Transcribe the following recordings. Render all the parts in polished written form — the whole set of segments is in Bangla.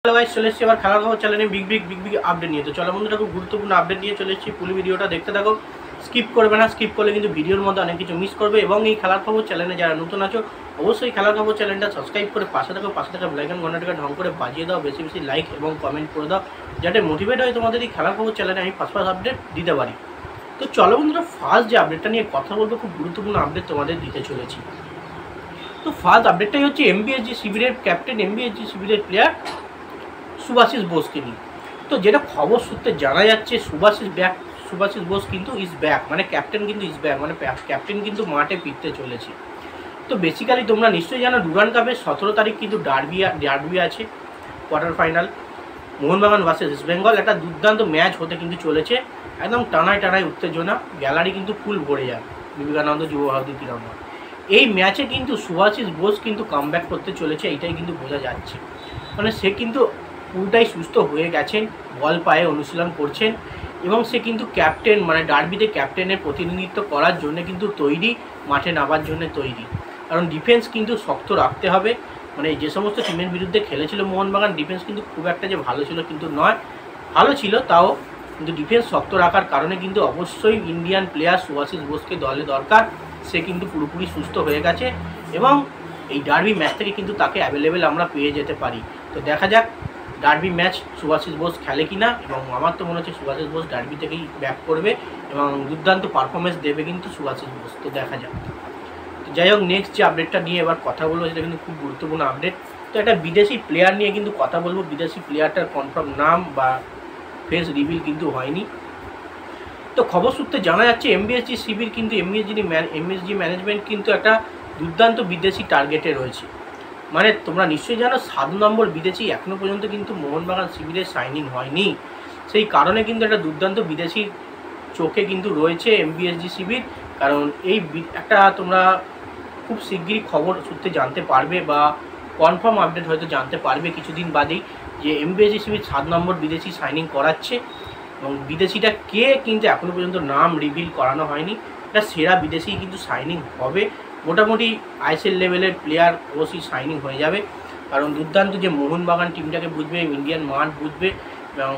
হ্যালো গাইস, চলে এসেছি আবার খেলার খবর চ্যানেলে বিগ বিগ আপডেট নিয়ে। তো চলো বন্ধুরা, খুব গুরুত্বপূর্ণ আপডেট নিয়ে চলে এসেছি। পুরো ভিডিওটা দেখতে থাকো, স্কিপ করবে না। স্কিপ করলে কিন্তু ভিডিওর মধ্যে অনেক কিছু মিস করবে। এবং এই খেলার খবর চ্যানেলে যারা নতুন আছো, অবশ্যই খেলার খবর চ্যানেলটা সাবস্ক্রাইব করে পাশে থাকা বেল আইকন ঘন্টাটাকে ঢং করে বাজিয়ে দাও। বেশি বেশি লাইক এবং কমেন্ট করে দাও, যাতে মোটিভেট হয় তোমাদের এই খেলার খবর চ্যানেলে আমি ফার্স্ট আপডেট দিতে পারি। তো চলো বন্ধুরা, ফার্স্ট যে আপডেটটা নিয়ে কথা বলবো, খুব গুরুত্বপূর্ণ আপডেট তোমাদের দিতে চলেছি। তো ফার্স্ট আপডেটটাই হচ্ছে এমবিএসজি শিবিরের ক্যাপ্টেন, এমবিএসজি শিবিরের প্লেয়ার সুভাশিস বোসকে নিয়ে। তো যেটা খবর সূত্রে জানা যাচ্ছে, সুভাশিস বোস কিন্তু ইজ ব্যাক, মানে ক্যাপ্টেন কিন্তু ইজ ব্যাক, মানে ক্যাপ্টেন কিন্তু মাঠে ফিরতে চলেছে। তো বেসিক্যালি তোমরা নিশ্চয়ই জানো, ডুরান্ড কাপের 17 তারিখ কিন্তু ডার্বি আছে, quarter final, Mohun Bagan versus east Bengal. একটা দুর্দান্ত ম্যাচ হতে কিন্তু চলেছে, একদম টানায় উত্তেজনা, গ্যালারি কিন্তু ফুল ভরে যায় বিবেকানন্দ যুব ভারতী ক্রীড়াঙ্গন। এই ম্যাচে কিন্তু সুভাশিস বোস কিন্তু কামব্যাক করতে চলেছে, এইটাই কিন্তু বোঝা যাচ্ছে। মানে সে কিন্তু পুরোটাই সুস্থ হয়ে গেছেন, বল পায়ে অনুশীলন করছেন, এবং সে কিন্তু ক্যাপ্টেন, মানে ডার্বিতে ক্যাপ্টেনের প্রতিনিধিত্ব করার জন্য কিন্তু তৈরি, মাঠে নামার জন্য তৈরি। কারণ ডিফেন্স কিন্তু শক্ত রাখতে হবে। মানে যে সমস্ত টিমের বিরুদ্ধে খেলেছিল মোহনবাগান, ডিফেন্স কিন্তু খুব একটা যে ভালো ছিল কিন্তু নয়, ভালো ছিল তাও, কিন্তু ডিফেন্স শক্ত রাখার কারণে কিন্তু অবশ্যই ইন্ডিয়ান প্লেয়ার সুভাশিস বোসকে দলে দরকার। সে কিন্তু পুরোপুরি সুস্থ হয়ে গেছে, এবং এই ডার্বি ম্যাচ থেকে কিন্তু তাকে অ্যাভেলেবেল আমরা পেয়ে যেতে পারি। তো দেখা যাক ডার্বি ম্যাচ সুভাশিস বোস খেলে কিনা, এবং আমার তো মনে হচ্ছে সুভাশিস বোস ডার্বি থেকেই ব্যাক করবে এবং দুর্দান্ত পারফরমেন্স দেবে কিন্তু সুভাশিস বোস। তো দেখা যাক। তো যাই হোক, নেক্সট যে আপডেটটা নিয়ে এবার কথা বলবো, সেটা কিন্তু খুব গুরুত্বপূর্ণ আপডেট। তো একটা বিদেশি প্লেয়ার নিয়ে কিন্তু কথা বলবো। বিদেশি প্লেয়ারটার কনফার্ম নাম বা ফেস রিভিল কিন্তু হয়নি। তো খবর সূত্রে জানা যাচ্ছে এমবিএসজি শিবির কিন্তু এমএসজি ম্যানেজমেন্ট কিন্তু একটা দুর্দান্ত বিদেশি টার্গেটে রয়েছে। মানে তোমরা নিশ্চয়ই জানো, 7 নম্বর বিদেশি এখনও পর্যন্ত কিন্তু মোহনবাগান শিবিরে সাইনিং হয়নি। সেই কারণে কিন্তু একটা দুর্দান্ত বিদেশি চোখে কিন্তু রয়েছে এমবিএসজি শিবির। কারণ এই একটা তোমরা খুব শিগগিরই খবর সূত্রে জানতে পারবে, বা কনফার্ম আপডেট হয়তো জানতে পারবে কিছুদিন বাদেই, যে এমবিএসজি শিবির 7 নম্বর বিদেশি সাইনিং করাচ্ছে। এবং বিদেশিটা কে কিন্তু এখনও পর্যন্ত নাম রিভিল করানো হয়নি। এটা সেরা বিদেশি কিন্তু সাইনিং হবে। মোটামুটি আইএসএল লেভেলের প্লেয়ার অবশ্যই সাইনিং হয়ে যাবে, কারণ দুর্দান্ত যে মোহনবাগান টিমটাকে বুঝবে, ইন্ডিয়ান মান বুঝবে, এবং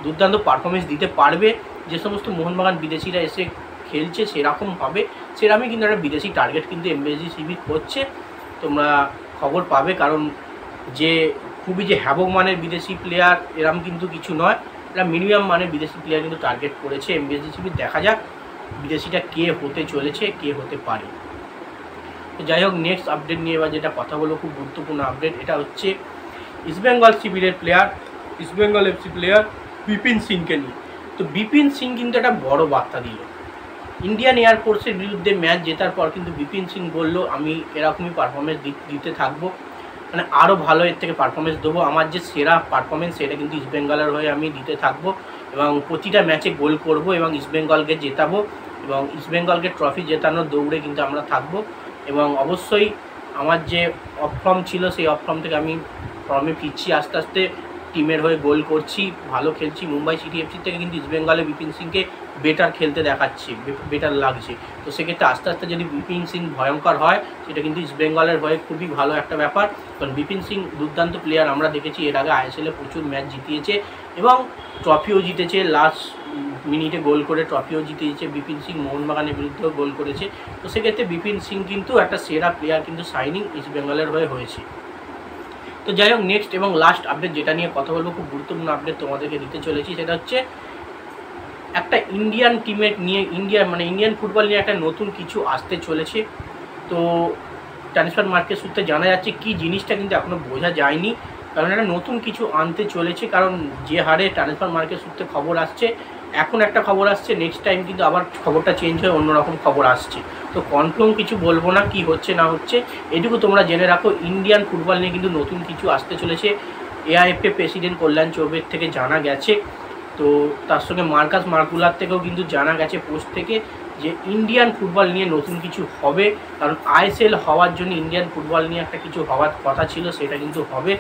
দুর্দান্ত পারফরমেন্স দিতে পারবে। যে সমস্ত মোহনবাগান বিদেশিরা এসে খেলছে সেরকম হবে, সেরকমই কিন্তু একটা বিদেশি টার্গেট কিন্তু এমবিএসজি শিবির করছে। তোমরা খবর পাবে, কারণ যে খুবই যে হ্যাবক মানের বিদেশি প্লেয়ার এরকম কিন্তু কিছু নয়, এটা মিনিমাম মানের বিদেশি প্লেয়ার কিন্তু টার্গেট করেছে এমবিএসজি শিবির। দেখা যাক বিদেশিটা কে হতে চলেছে, কে হতে পারে। তো যাই হোক, নেক্সট আপডেট নিয়ে এবার যেটা কথা বলবো, খুব গুরুত্বপূর্ণ আপডেট। এটা হচ্ছে ইস্টবেঙ্গল শিবিরের player, East Bengal FC player Bipin সিংকে নিয়ে। তো বিপিন সিং কিন্তু একটা বড় বার্তা দিল। ইন্ডিয়ান এয়ারফোর্সের বিরুদ্ধে ম্যাচ জেতার পর কিন্তু বিপিন সিং বলল, আমি এরকমই পারফরমেন্স দিতে থাকবো, মানে আরও ভালো এর থেকে পারফরমেন্স দেবো। আমার যে সেরা পারফরমেন্স সেটা কিন্তু ইস্টবেঙ্গলের হয়ে আমি দিতে থাকবো, এবং প্রতিটা ম্যাচে গোল করব এবং ইস্টবেঙ্গলকে জেতাবো, এবং ইস্টবেঙ্গলকে ট্রফি জেতানোর দৌড়ে কিন্তু আমরা থাকবো। এবং অবশ্যই আমার যে অফ ফর্ম ছিল, সেই অফ ফর্ম থেকে আমি ফর্মে ফিরছি, আস্তে আস্তে টিমের হয়ে গোল করছি, ভালো খেলছি। মুম্বাই সিটি এফসি থেকে কিন্তু ইস্টবেঙ্গলে বিপিন সিংকে বেটার খেলতে দেখাচ্ছে, বেটার লাগছে। তো সেক্ষেত্রে আস্তে আস্তে যদি বিপিন সিং ভয়ঙ্কর হয়, সেটা কিন্তু ইস্টবেঙ্গলের হয়ে খুবই ভালো একটা ব্যাপার। কারণ বিপিন সিং দুর্দান্ত প্লেয়ার, আমরা দেখেছি এর আগে আইএসএলে প্রচুর ম্যাচ জিতিয়েছে এবং ট্রফিও জিতেছে, লাস্ট মিনিটে গোল করে ট্রফিও জিতেছে বিপিন সিং। মোহনবাগানের বিরুদ্ধেও গোল করেছে। তো সেক্ষেত্রে বিপিন সিং কিন্তু একটা সেরা প্লেয়ার কিন্তু সাইনিং ইস্টবেঙ্গলের হয়ে হয়েছে। তো যাই হোক, নেক্সট এবং লাস্ট আপডেট যেটা নিয়ে কথা বলবো, খুব গুরুত্বপূর্ণ আপডেট তোমাদেরকে দিতে চলেছি। সেটা হচ্ছে একটা ইন্ডিয়ান টিমের নিয়ে, ইন্ডিয়ান ফুটবল নিয়ে একটা নতুন কিছু আসতে চলেছে। তো ট্রান্সফার মার্কেট সূত্রে জানা যাচ্ছে, কি জিনিসটা কিন্তু এখনও বোঝা যায়নি, কারণ একটা নতুন কিছু আনতে চলেছে। কারণ যে হারে ট্রান্সফার মার্কেট সূত্রে খবর আসছে, এখন একটা খবর আসছে, নেক্সট টাইম কিন্তু আবার খবরটা চেঞ্জ হয়ে অন্যরকম খবর আসছে। তো কনফার্ম কিছু বলবো না কি হচ্ছে না হচ্ছে, এটুকু তোমরা জেনে রাখো। ইন্ডিয়ান ফুটবল নিয়ে কিন্তু নতুন কিছু আসতে চলেছে, এআইএফএ প্রেসিডেন্ট কল্যাণ চৌবের থেকে জানা গেছে। তো তার সঙ্গে মার্কাস মার্কুলার থেকেও কিন্তু জানা গেছে, পোস্ট থেকে, যে ইন্ডিয়ান ফুটবল নিয়ে নতুন কিছু হবে। কারণ আইএসএল হওয়ার জন্য ইন্ডিয়ান ফুটবল নিয়ে একটা কিছু হওয়ার কথা ছিল, সেটা কিন্তু হবে।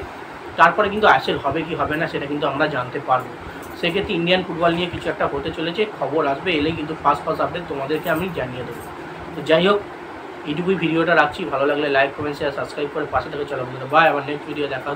তারপরে কিন্তু আইএসএল হবে কি হবে না সেটা কিন্তু আমরা জানতে পারবো। সেক্ষেত্রে ইন্ডিয়ান ফুটবল নিয়ে কিছু একটা হতে চলেছে, খবর আসবে, এলেই কিন্তু ফার্স্ট আপডেট তোমাদেরকে আমি জানিয়ে দেবো। তো যাই হোক, এইটুকুই ভিডিওটা রাখছি। ভালো লাগলে লাইক, কমেন্ট, শেয়ার, সাবস্ক্রাইব করে পাশে থেকে চলো বন্ধুরা। বাই, আমার নেক্সট ভিডিও দেখা।